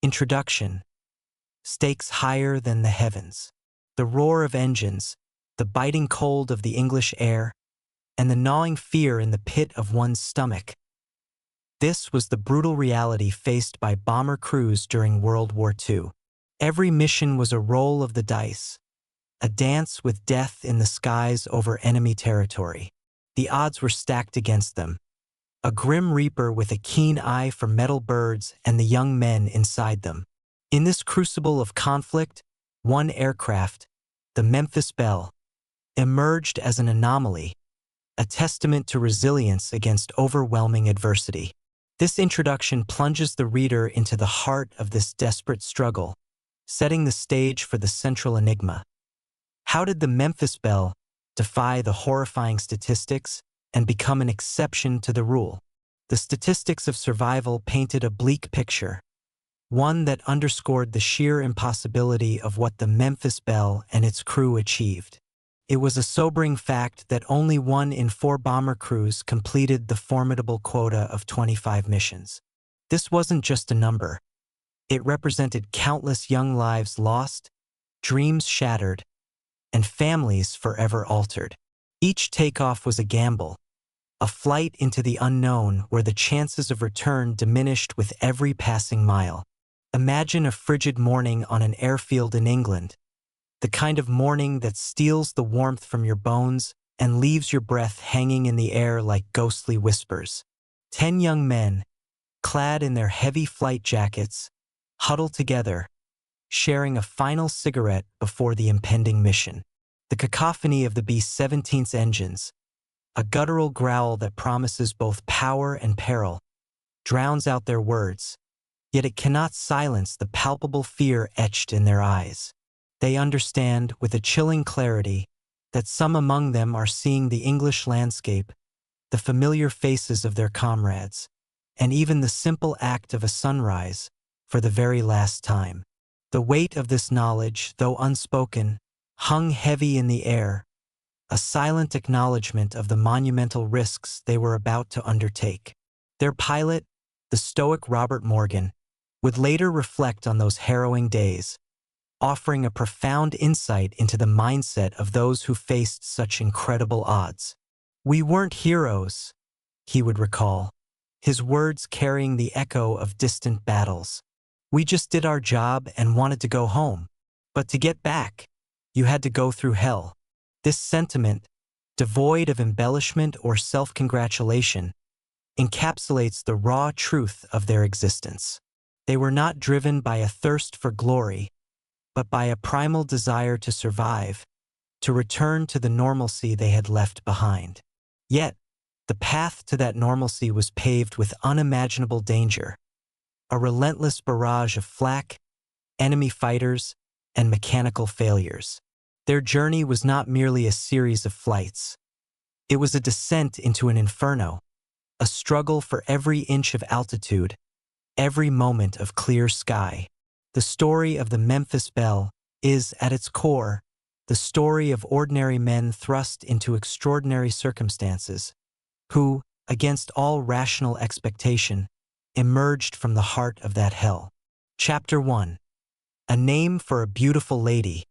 Introduction. Stakes higher than the heavens. The roar of engines, the biting cold of the English air, and the gnawing fear in the pit of one's stomach. This was the brutal reality faced by bomber crews during World War II. Every mission was a roll of the dice, a dance with death in the skies over enemy territory. The odds were stacked against them. A grim reaper with a keen eye for metal birds and the young men inside them. In this crucible of conflict, one aircraft, the Memphis Belle, emerged as an anomaly, a testament to resilience against overwhelming adversity. This introduction plunges the reader into the heart of this desperate struggle, setting the stage for the central enigma. How did the Memphis Belle defy the horrifying statistics and become an exception to the rule? The statistics of survival painted a bleak picture, one that underscored the sheer impossibility of what the Memphis Belle and its crew achieved. It was a sobering fact that only 1 in 4 bomber crews completed the formidable quota of 25 missions. This wasn't just a number. It represented countless young lives lost, dreams shattered, and families forever altered. Each takeoff was a gamble, a flight into the unknown where the chances of return diminished with every passing mile. Imagine a frigid morning on an airfield in England, the kind of morning that steals the warmth from your bones and leaves your breath hanging in the air like ghostly whispers. 10 young men, clad in their heavy flight jackets, huddle together, sharing a final cigarette before the impending mission. The cacophony of the B-17's engines, a guttural growl that promises both power and peril, drowns out their words, yet it cannot silence the palpable fear etched in their eyes. They understand with a chilling clarity that some among them are seeing the English landscape, the familiar faces of their comrades, and even the simple act of a sunrise for the very last time. The weight of this knowledge, though unspoken, hung heavy in the air, a silent acknowledgement of the monumental risks they were about to undertake. Their pilot, the stoic Robert Morgan, would later reflect on those harrowing days, offering a profound insight into the mindset of those who faced such incredible odds. "We weren't heroes," he would recall, his words carrying the echo of distant battles. "We just did our job and wanted to go home. But to get back, you had to go through hell." This sentiment, devoid of embellishment or self-congratulation, encapsulates the raw truth of their existence. They were not driven by a thirst for glory, but by a primal desire to survive, to return to the normalcy they had left behind. Yet, the path to that normalcy was paved with unimaginable danger, a relentless barrage of flak, enemy fighters, and mechanical failures. Their journey was not merely a series of flights. It was a descent into an inferno, a struggle for every inch of altitude, every moment of clear sky. The story of the Memphis Belle is, at its core, the story of ordinary men thrust into extraordinary circumstances, who, against all rational expectation, emerged from the heart of that hell. Chapter 1. A Name for a Beautiful Lady.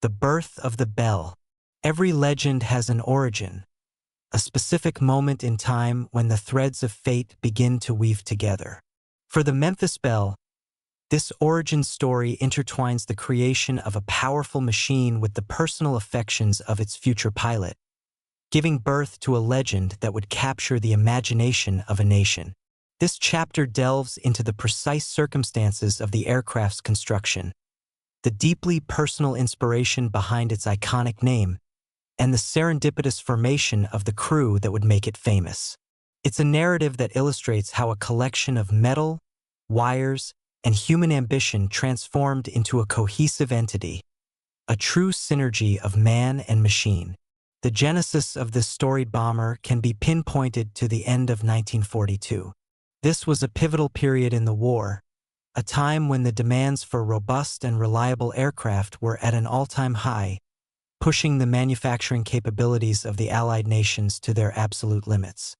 The Birth of the Belle. Every legend has an origin, a specific moment in time when the threads of fate begin to weave together. For the Memphis Belle, this origin story intertwines the creation of a powerful machine with the personal affections of its future pilot, giving birth to a legend that would capture the imagination of a nation. This chapter delves into the precise circumstances of the aircraft's construction, the deeply personal inspiration behind its iconic name, and the serendipitous formation of the crew that would make it famous. It's a narrative that illustrates how a collection of metal, wires, and human ambition transformed into a cohesive entity, a true synergy of man and machine. The genesis of this storied bomber can be pinpointed to the end of 1942. This was a pivotal period in the war, a time when the demands for robust and reliable aircraft were at an all-time high, pushing the manufacturing capabilities of the Allied nations to their absolute limits.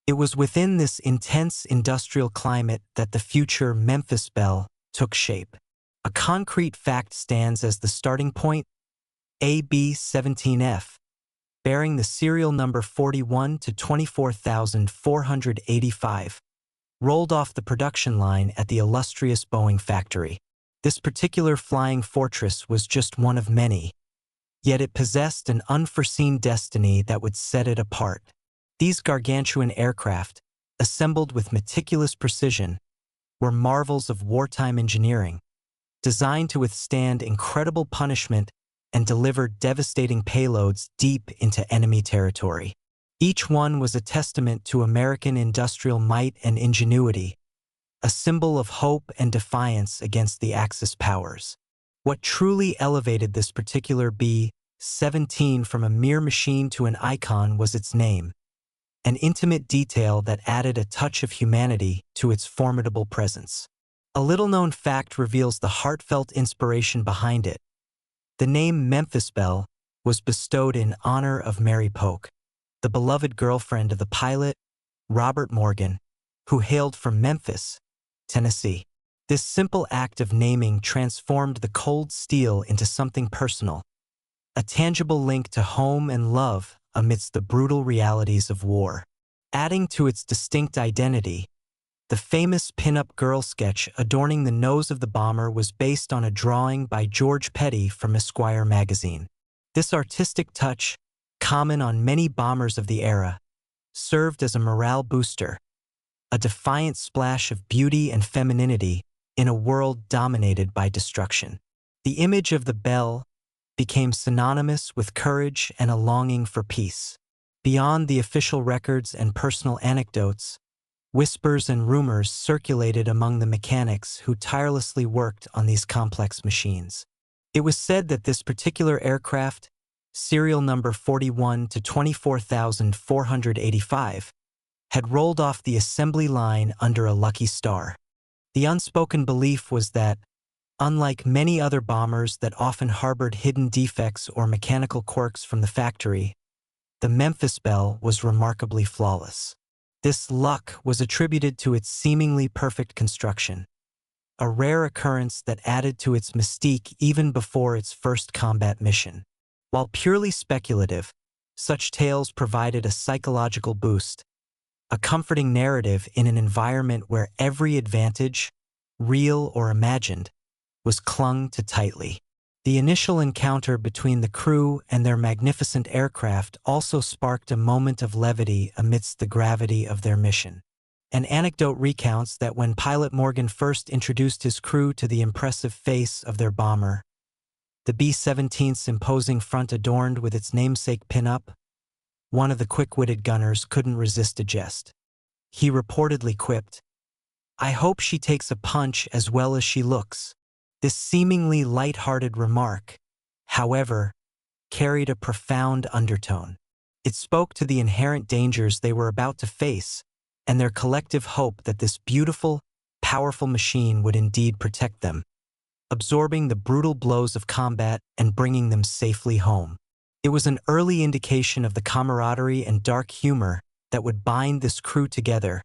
It was within this intense industrial climate that the future Memphis Belle took shape. A concrete fact stands as the starting point: AB-17F, bearing the serial number 41 to 24,485, rolled off the production line at the illustrious Boeing factory. This particular flying fortress was just one of many, yet it possessed an unforeseen destiny that would set it apart. These gargantuan aircraft, assembled with meticulous precision, were marvels of wartime engineering, designed to withstand incredible punishment and deliver devastating payloads deep into enemy territory. Each one was a testament to American industrial might and ingenuity, a symbol of hope and defiance against the Axis powers. What truly elevated this particular B-17 from a mere machine to an icon was its name, an intimate detail that added a touch of humanity to its formidable presence. A little-known fact reveals the heartfelt inspiration behind it. The name Memphis Belle was bestowed in honor of Mary Polk, the beloved girlfriend of the pilot, Robert Morgan, who hailed from Memphis, Tennessee. This simple act of naming transformed the cold steel into something personal, a tangible link to home and love amidst the brutal realities of war. Adding to its distinct identity, the famous pin-up girl sketch adorning the nose of the bomber was based on a drawing by George Petty from Esquire magazine. This artistic touch, common on many bombers of the era, served as a morale booster, a defiant splash of beauty and femininity in a world dominated by destruction. The image of the Belle became synonymous with courage and a longing for peace. Beyond the official records and personal anecdotes, whispers and rumors circulated among the mechanics who tirelessly worked on these complex machines. It was said that this particular aircraft, serial number 41 to 24,485, had rolled off the assembly line under a lucky star. The unspoken belief was that, unlike many other bombers that often harbored hidden defects or mechanical quirks from the factory, the Memphis Belle was remarkably flawless. This luck was attributed to its seemingly perfect construction, a rare occurrence that added to its mystique even before its first combat mission. While purely speculative, such tales provided a psychological boost, a comforting narrative in an environment where every advantage, real or imagined, was clung to tightly. The initial encounter between the crew and their magnificent aircraft also sparked a moment of levity amidst the gravity of their mission. An anecdote recounts that when pilot Morgan first introduced his crew to the impressive face of their bomber, the B-17's imposing front adorned with its namesake pin-up, one of the quick-witted gunners couldn't resist a jest. He reportedly quipped, "I hope she takes a punch as well as she looks." This seemingly light-hearted remark, however, carried a profound undertone. It spoke to the inherent dangers they were about to face and their collective hope that this beautiful, powerful machine would indeed protect them, absorbing the brutal blows of combat and bringing them safely home. It was an early indication of the camaraderie and dark humor that would bind this crew together,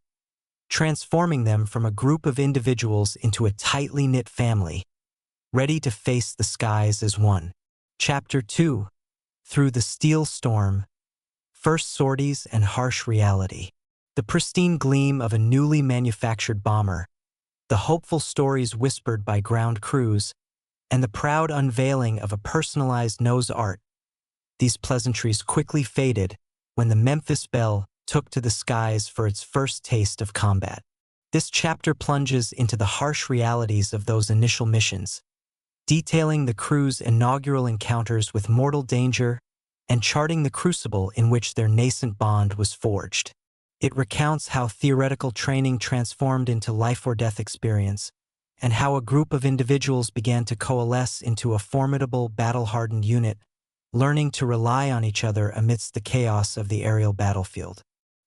transforming them from a group of individuals into a tightly knit family, ready to face the skies as one. Chapter 2: Through the Steel Storm, First Sorties and Harsh Reality. The pristine gleam of a newly manufactured bomber, the hopeful stories whispered by ground crews, and the proud unveiling of a personalized nose art. These pleasantries quickly faded when the Memphis Belle took to the skies for its first taste of combat. This chapter plunges into the harsh realities of those initial missions, detailing the crew's inaugural encounters with mortal danger and charting the crucible in which their nascent bond was forged. It recounts how theoretical training transformed into life-or-death experience, and how a group of individuals began to coalesce into a formidable, battle-hardened unit, learning to rely on each other amidst the chaos of the aerial battlefield.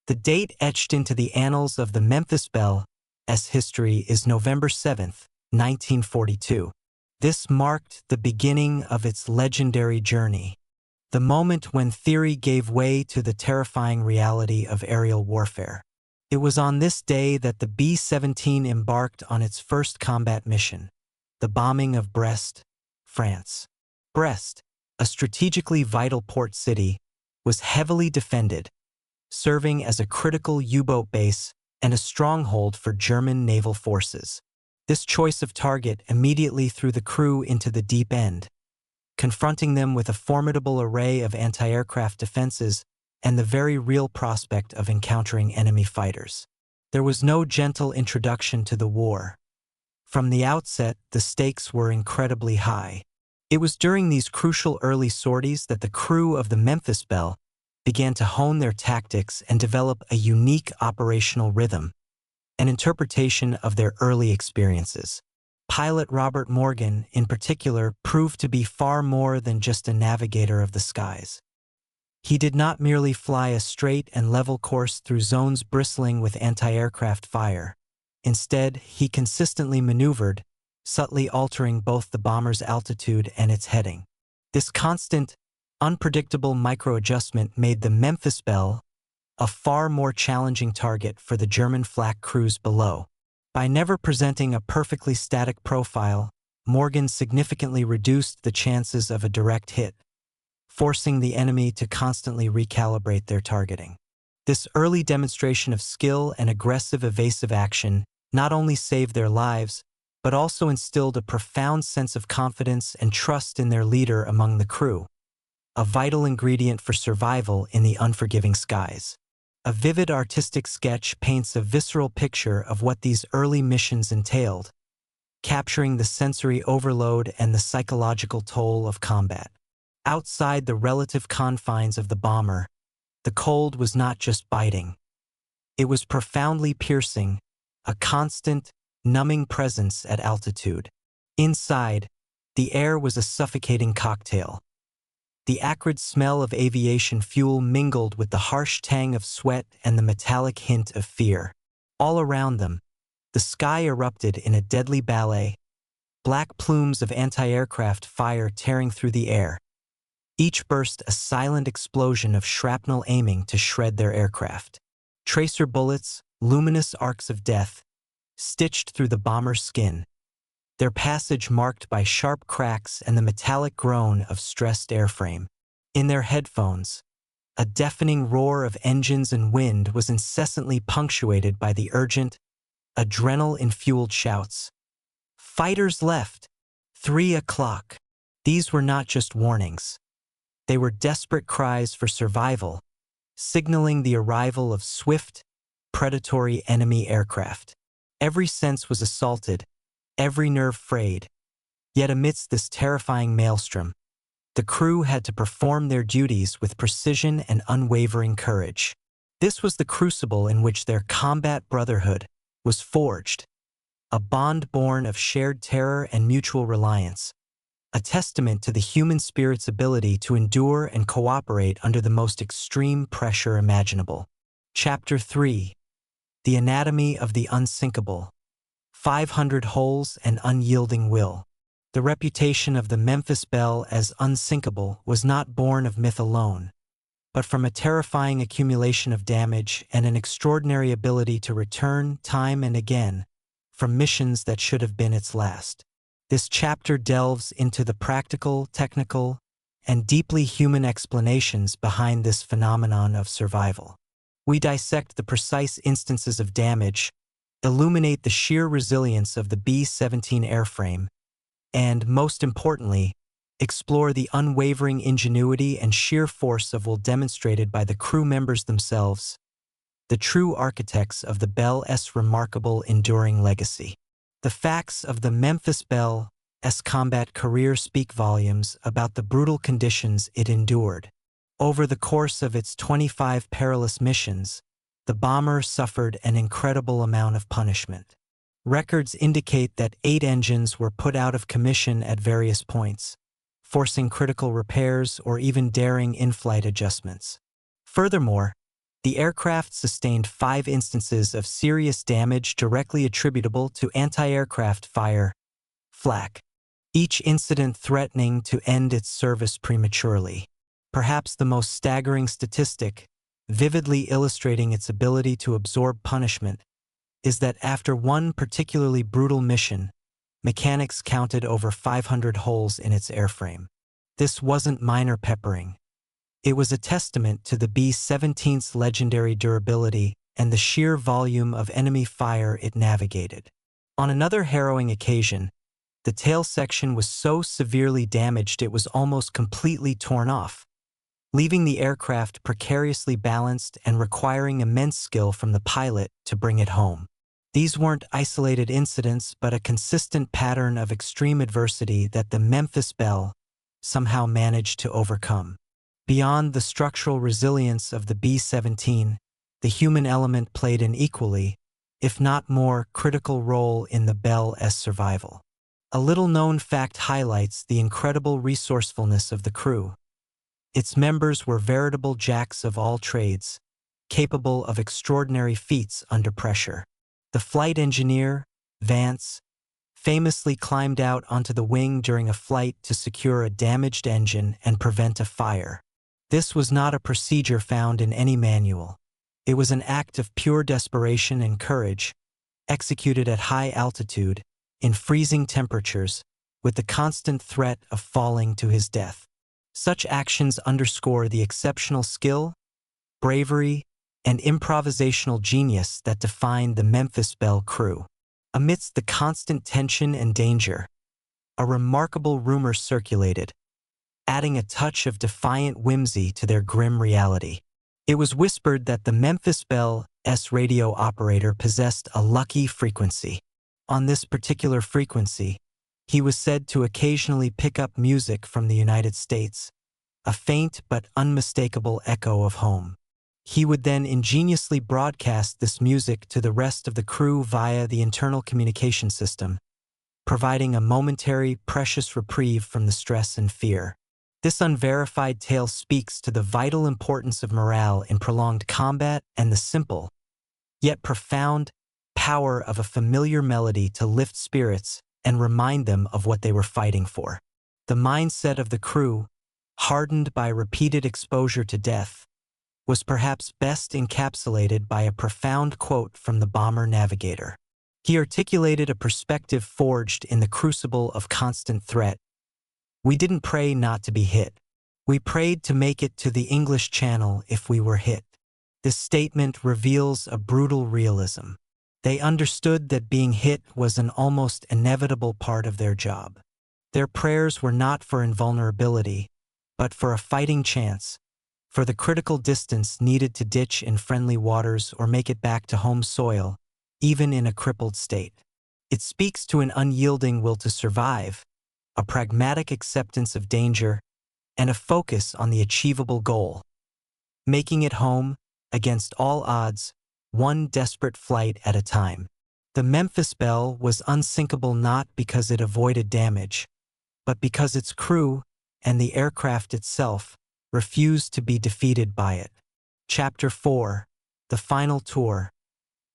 The date etched into the annals of the Memphis Belle's history is November 7, 1942. This marked the beginning of its legendary journey, the moment when theory gave way to the terrifying reality of aerial warfare. It was on this day that the B-17 embarked on its first combat mission. the bombing of Brest, France. Brest, a strategically vital port city, was heavily defended, serving as a critical U-boat base and a stronghold for German naval forces. This choice of target immediately threw the crew into the deep end, confronting them with a formidable array of anti-aircraft defenses and the very real prospect of encountering enemy fighters. There was no gentle introduction to the war. From the outset, the stakes were incredibly high. It was during these crucial early sorties that the crew of the Memphis Belle began to hone their tactics and develop a unique operational rhythm, an interpretation of their early experiences. Pilot Robert Morgan, in particular, proved to be far more than just a navigator of the skies. He did not merely fly a straight and level course through zones bristling with anti-aircraft fire. Instead, he consistently maneuvered, subtly altering both the bomber's altitude and its heading. This constant, unpredictable micro-adjustment made the Memphis Belle a far more challenging target for the German flak crews below. By never presenting a perfectly static profile, Morgan significantly reduced the chances of a direct hit, forcing the enemy to constantly recalibrate their targeting. This early demonstration of skill and aggressive evasive action not only saved their lives, but also instilled a profound sense of confidence and trust in their leader among the crew, a vital ingredient for survival in the unforgiving skies. A vivid artistic sketch paints a visceral picture of what these early missions entailed, capturing the sensory overload and the psychological toll of combat. Outside the relative confines of the bomber, the cold was not just biting. It was profoundly piercing, a constant, numbing presence at altitude. Inside, the air was a suffocating cocktail. The acrid smell of aviation fuel mingled with the harsh tang of sweat and the metallic hint of fear. All around them, the sky erupted in a deadly ballet, black plumes of anti-aircraft fire tearing through the air, each burst a silent explosion of shrapnel aiming to shred their aircraft. Tracer bullets, luminous arcs of death, stitched through the bomber's skin, their passage marked by sharp cracks and the metallic groan of stressed airframe. In their headphones, a deafening roar of engines and wind was incessantly punctuated by the urgent, adrenaline-fueled shouts. "Fighters left! 3 o'clock!" These were not just warnings. They were desperate cries for survival, signaling the arrival of swift, predatory enemy aircraft. Every sense was assaulted, every nerve frayed. Yet amidst this terrifying maelstrom, the crew had to perform their duties with precision and unwavering courage. This was the crucible in which their combat brotherhood was forged, a bond born of shared terror and mutual reliance, a testament to the human spirit's ability to endure and cooperate under the most extreme pressure imaginable. Chapter 3: The Anatomy of the Unsinkable. 500 holes and unyielding will. The reputation of the Memphis Belle as unsinkable was not born of myth alone, but from a terrifying accumulation of damage and an extraordinary ability to return time and again from missions that should have been its last. This chapter delves into the practical, technical, and deeply human explanations behind this phenomenon of survival. We dissect the precise instances of damage, illuminate the sheer resilience of the B-17 airframe, and, most importantly, explore the unwavering ingenuity and sheer force of will demonstrated by the crew members themselves, the true architects of the Belle's remarkable enduring legacy. The facts of the Memphis Belle's combat career speak volumes about the brutal conditions it endured. Over the course of its 25 perilous missions, the bomber suffered an incredible amount of punishment. Records indicate that 8 engines were put out of commission at various points, forcing critical repairs or even daring in-flight adjustments. Furthermore, the aircraft sustained 5 instances of serious damage directly attributable to anti-aircraft fire, flak, each incident threatening to end its service prematurely. Perhaps the most staggering statistic, vividly illustrating its ability to absorb punishment, is that after one particularly brutal mission, mechanics counted over 500 holes in its airframe. This wasn't minor peppering. It was a testament to the B-17's legendary durability and the sheer volume of enemy fire it navigated. On another harrowing occasion, the tail section was so severely damaged it was almost completely torn off, leaving the aircraft precariously balanced and requiring immense skill from the pilot to bring it home. These weren't isolated incidents, but a consistent pattern of extreme adversity that the Memphis Belle somehow managed to overcome. Beyond the structural resilience of the B-17, the human element played an equally, if not more, critical role in the Belle's survival. A little-known fact highlights the incredible resourcefulness of the crew. Its members were veritable jacks of all trades, capable of extraordinary feats under pressure. The flight engineer, Vance, famously climbed out onto the wing during a flight to secure a damaged engine and prevent a fire. This was not a procedure found in any manual. It was an act of pure desperation and courage, executed at high altitude, in freezing temperatures, with the constant threat of falling to his death. Such actions underscore the exceptional skill, bravery, and improvisational genius that defined the Memphis Belle crew. Amidst the constant tension and danger, a remarkable rumor circulated, adding a touch of defiant whimsy to their grim reality. It was whispered that the Memphis Belle's radio operator possessed a lucky frequency. On this particular frequency, he was said to occasionally pick up music from the United States, a faint but unmistakable echo of home. He would then ingeniously broadcast this music to the rest of the crew via the internal communication system, providing a momentary, precious reprieve from the stress and fear. This unverified tale speaks to the vital importance of morale in prolonged combat and the simple, yet profound, power of a familiar melody to lift spirits and remind them of what they were fighting for. The mindset of the crew, hardened by repeated exposure to death, was perhaps best encapsulated by a profound quote from the bomber navigator. He articulated a perspective forged in the crucible of constant threat. "We didn't pray not to be hit. We prayed to make it to the English Channel if we were hit." This statement reveals a brutal realism. They understood that being hit was an almost inevitable part of their job. Their prayers were not for invulnerability, but for a fighting chance, for the critical distance needed to ditch in friendly waters or make it back to home soil, even in a crippled state. It speaks to an unyielding will to survive, a pragmatic acceptance of danger, and a focus on the achievable goal. Making it home, against all odds, one desperate flight at a time. The Memphis Belle was unsinkable not because it avoided damage, but because its crew and the aircraft itself refused to be defeated by it. Chapter 4: The Final Tour,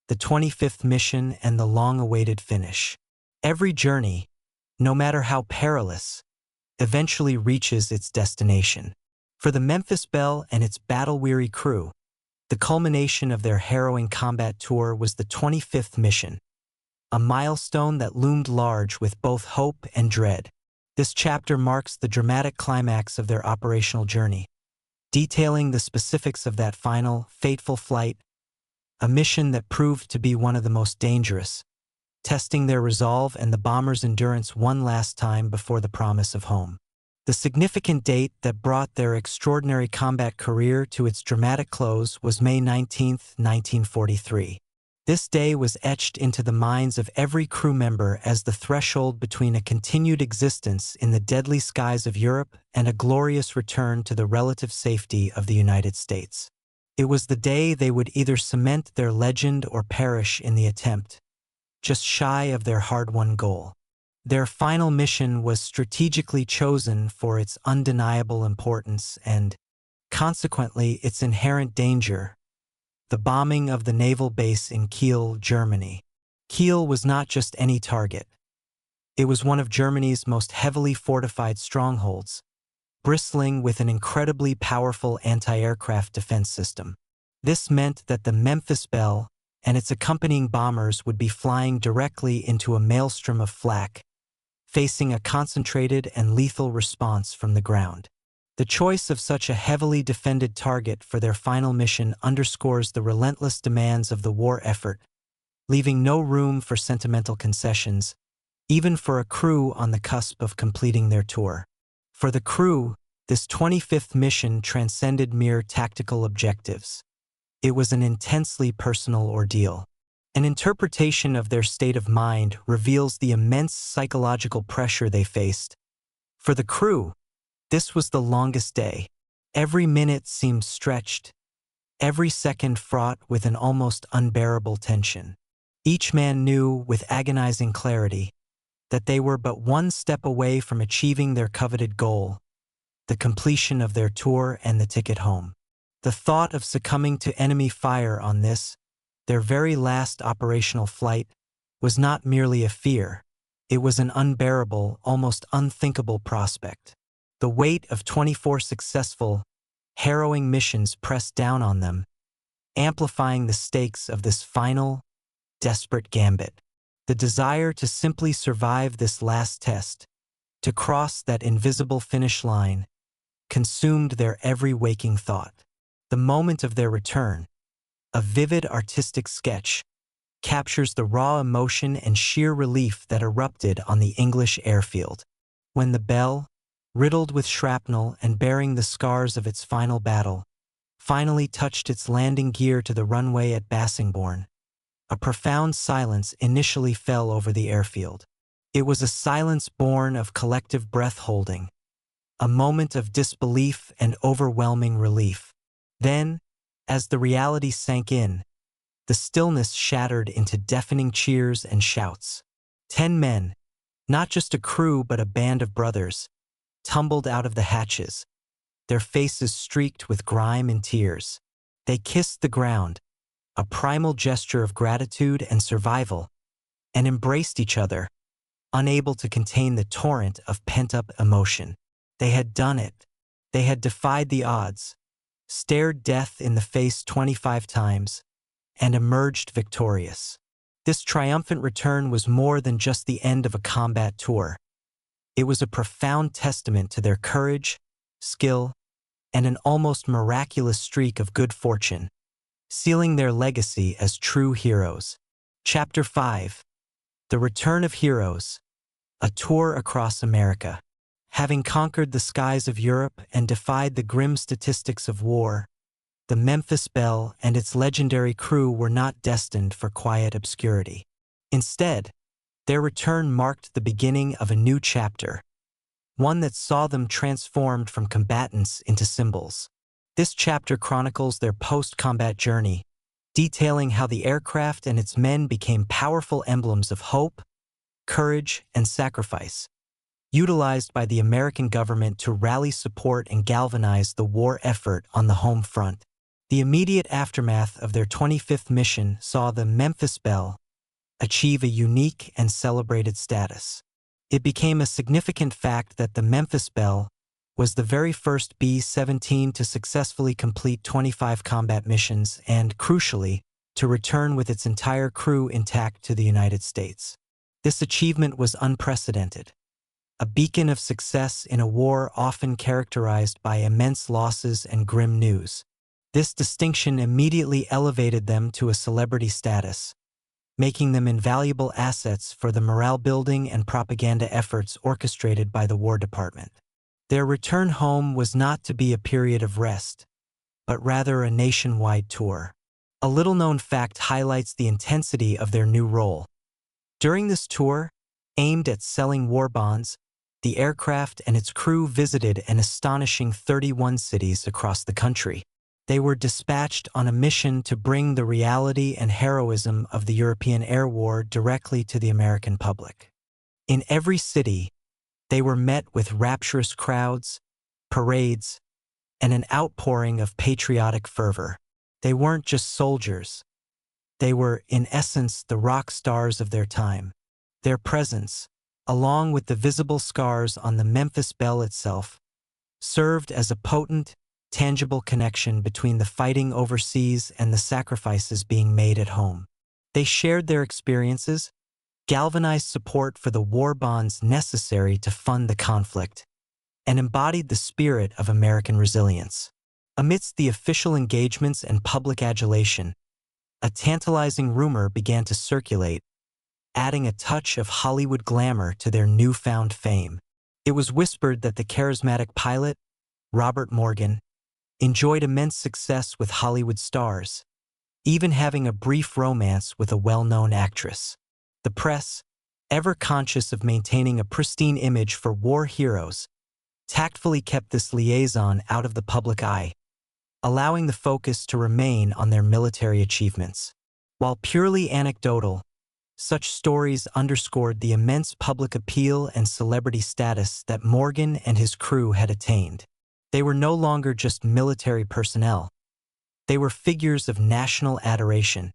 the 25th Mission and the long-awaited finish. Every journey, no matter how perilous, eventually reaches its destination. For the Memphis Belle and its battle-weary crew, the culmination of their harrowing combat tour was the 25th mission, a milestone that loomed large with both hope and dread. This chapter marks the dramatic climax of their operational journey, detailing the specifics of that final, fateful flight, a mission that proved to be one of the most dangerous, testing their resolve and the bombers' endurance one last time before the promise of home. The significant date that brought their extraordinary combat career to its dramatic close was May 19, 1943. This day was etched into the minds of every crew member as the threshold between a continued existence in the deadly skies of Europe and a glorious return to the relative safety of the United States. It was the day they would either cement their legend or perish in the attempt, just shy of their hard-won goal. Their final mission was strategically chosen for its undeniable importance and, consequently, its inherent danger: the bombing of the naval base in Kiel, Germany. Kiel was not just any target. It was one of Germany's most heavily fortified strongholds, bristling with an incredibly powerful anti-aircraft defense system. This meant that the Memphis Belle and its accompanying bombers would be flying directly into a maelstrom of flak, facing a concentrated and lethal response from the ground. The choice of such a heavily defended target for their final mission underscores the relentless demands of the war effort, leaving no room for sentimental concessions, even for a crew on the cusp of completing their tour. For the crew, this 25th mission transcended mere tactical objectives. It was an intensely personal ordeal. An interpretation of their state of mind reveals the immense psychological pressure they faced. For the crew, this was the longest day. Every minute seemed stretched, every second fraught with an almost unbearable tension. Each man knew, with agonizing clarity, that they were but one step away from achieving their coveted goal, the completion of their tour and the ticket home. The thought of succumbing to enemy fire on this, their very last operational flight, was not merely a fear. It was an unbearable, almost unthinkable prospect. The weight of 24 successful, harrowing missions pressed down on them, amplifying the stakes of this final, desperate gambit. The desire to simply survive this last test, to cross that invisible finish line, consumed their every waking thought. The moment of their return, a vivid artistic sketch, captures the raw emotion and sheer relief that erupted on the English airfield. When the Belle, riddled with shrapnel and bearing the scars of its final battle, finally touched its landing gear to the runway at Bassingbourn, a profound silence initially fell over the airfield. It was a silence born of collective breath-holding, a moment of disbelief and overwhelming relief. Then, as the reality sank in, the stillness shattered into deafening cheers and shouts. 10 men, not just a crew but a band of brothers, tumbled out of the hatches, their faces streaked with grime and tears. They kissed the ground, a primal gesture of gratitude and survival, and embraced each other, unable to contain the torrent of pent-up emotion. They had done it. They had defied the odds, stared death in the face 25 times, and emerged victorious. This triumphant return was more than just the end of a combat tour. It was a profound testament to their courage, skill, and an almost miraculous streak of good fortune, sealing their legacy as true heroes. Chapter 5. The Return of Heroes, a tour across America. Having conquered the skies of Europe and defied the grim statistics of war, the Memphis Belle and its legendary crew were not destined for quiet obscurity. Instead, their return marked the beginning of a new chapter, one that saw them transformed from combatants into symbols. This chapter chronicles their post-combat journey, detailing how the aircraft and its men became powerful emblems of hope, courage, and sacrifice, utilized by the American government to rally support and galvanize the war effort on the home front. The immediate aftermath of their 25th mission saw the Memphis Belle achieve a unique and celebrated status. It became a significant fact that the Memphis Belle was the very first B-17 to successfully complete 25 combat missions and, crucially, to return with its entire crew intact to the United States. This achievement was unprecedented, a beacon of success in a war often characterized by immense losses and grim news. This distinction immediately elevated them to a celebrity status, making them invaluable assets for the morale-building and propaganda efforts orchestrated by the War Department. Their return home was not to be a period of rest, but rather a nationwide tour. A little-known fact highlights the intensity of their new role. During this tour, aimed at selling war bonds, the aircraft and its crew visited an astonishing 31 cities across the country. They were dispatched on a mission to bring the reality and heroism of the European air war directly to the American public. In every city, they were met with rapturous crowds, parades, and an outpouring of patriotic fervor. They weren't just soldiers. They were, in essence, the rock stars of their time. Their presence, along with the visible scars on the Memphis Belle itself, served as a potent, tangible connection between the fighting overseas and the sacrifices being made at home. They shared their experiences, galvanized support for the war bonds necessary to fund the conflict, and embodied the spirit of American resilience. Amidst the official engagements and public adulation, a tantalizing rumor began to circulate, adding a touch of Hollywood glamour to their newfound fame. It was whispered that the charismatic pilot, Robert Morgan, enjoyed immense success with Hollywood stars, even having a brief romance with a well-known actress. The press, ever conscious of maintaining a pristine image for war heroes, tactfully kept this liaison out of the public eye, allowing the focus to remain on their military achievements. While purely anecdotal, such stories underscored the immense public appeal and celebrity status that Morgan and his crew had attained. They were no longer just military personnel. They were figures of national adoration,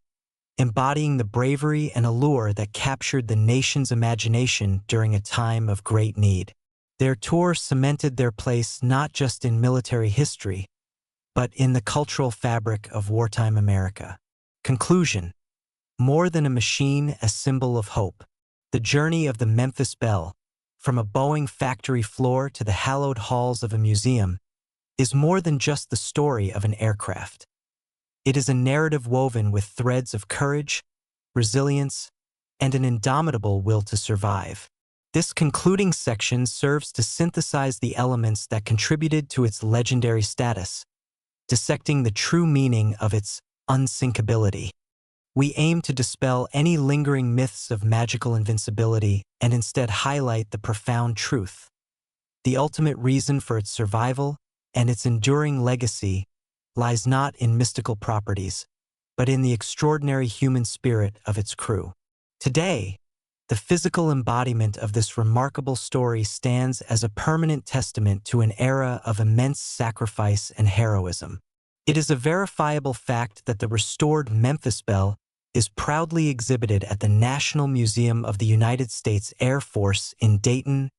embodying the bravery and allure that captured the nation's imagination during a time of great need. Their tour cemented their place not just in military history, but in the cultural fabric of wartime America. Conclusion: more than a machine, a symbol of hope. The journey of the Memphis Belle, from a Boeing factory floor to the hallowed halls of a museum, is more than just the story of an aircraft. It is a narrative woven with threads of courage, resilience, and an indomitable will to survive. This concluding section serves to synthesize the elements that contributed to its legendary status, dissecting the true meaning of its unsinkability. We aim to dispel any lingering myths of magical invincibility and instead highlight the profound truth. The ultimate reason for its survival and its enduring legacy lies not in mystical properties, but in the extraordinary human spirit of its crew. Today, the physical embodiment of this remarkable story stands as a permanent testament to an era of immense sacrifice and heroism. It is a verifiable fact that the restored Memphis Belle is proudly exhibited at the National Museum of the United States Air Force in Dayton,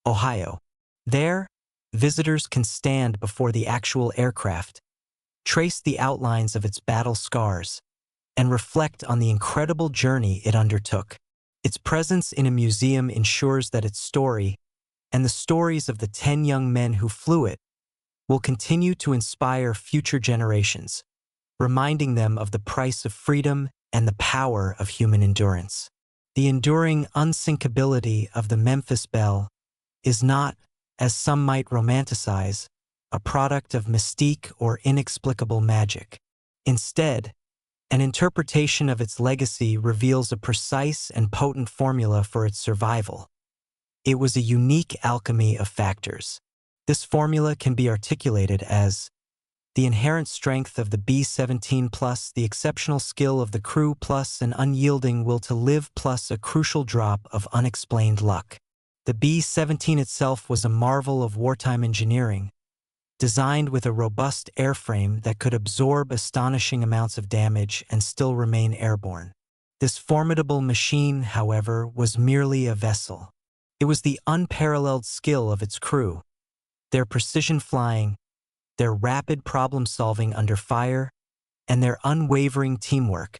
Ohio. There, visitors can stand before the actual aircraft, trace the outlines of its battle scars, and reflect on the incredible journey it undertook. Its presence in a museum ensures that its story, and the stories of the 10 young men who flew it, will continue to inspire future generations, reminding them of the price of freedom and the power of human endurance. The enduring unsinkability of the Memphis Belle is not, as some might romanticize, a product of mystique or inexplicable magic. Instead, an interpretation of its legacy reveals a precise and potent formula for its survival. It was a unique alchemy of factors. This formula can be articulated as the inherent strength of the B-17 plus the exceptional skill of the crew plus an unyielding will to live plus a crucial drop of unexplained luck. The B-17 itself was a marvel of wartime engineering, designed with a robust airframe that could absorb astonishing amounts of damage and still remain airborne. This formidable machine, however, was merely a vessel. It was the unparalleled skill of its crew, their precision flying, their rapid problem-solving under fire, and their unwavering teamwork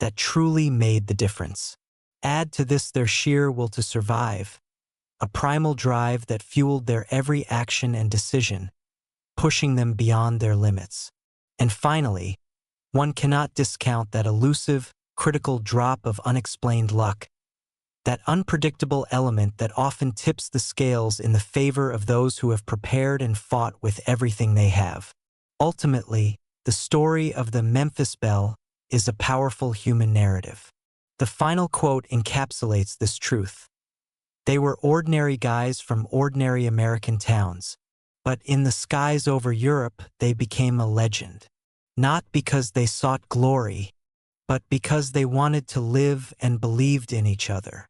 that truly made the difference. Add to this their sheer will to survive, a primal drive that fueled their every action and decision, pushing them beyond their limits. And finally, one cannot discount that elusive, critical drop of unexplained luck, that unpredictable element that often tips the scales in the favor of those who have prepared and fought with everything they have. Ultimately, the story of the Memphis Belle is a powerful human narrative. The final quote encapsulates this truth. They were ordinary guys from ordinary American towns, but in the skies over Europe they became a legend. Not because they sought glory, but because they wanted to live and believed in each other.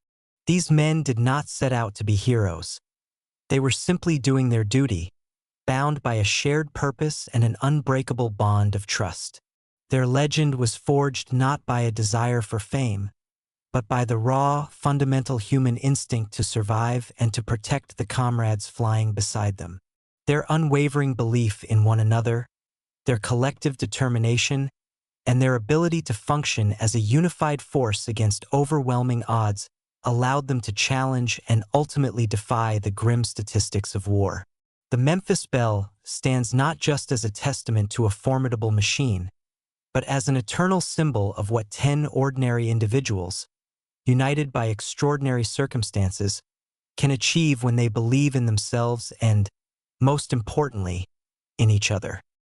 These men did not set out to be heroes. They were simply doing their duty, bound by a shared purpose and an unbreakable bond of trust. Their legend was forged not by a desire for fame, but by the raw, fundamental human instinct to survive and to protect the comrades flying beside them. Their unwavering belief in one another, their collective determination, and their ability to function as a unified force against overwhelming odds allowed them to challenge and ultimately defy the grim statistics of war. The Memphis Belle stands not just as a testament to a formidable machine, but as an eternal symbol of what 10 ordinary individuals, united by extraordinary circumstances, can achieve when they believe in themselves and, most importantly, in each other.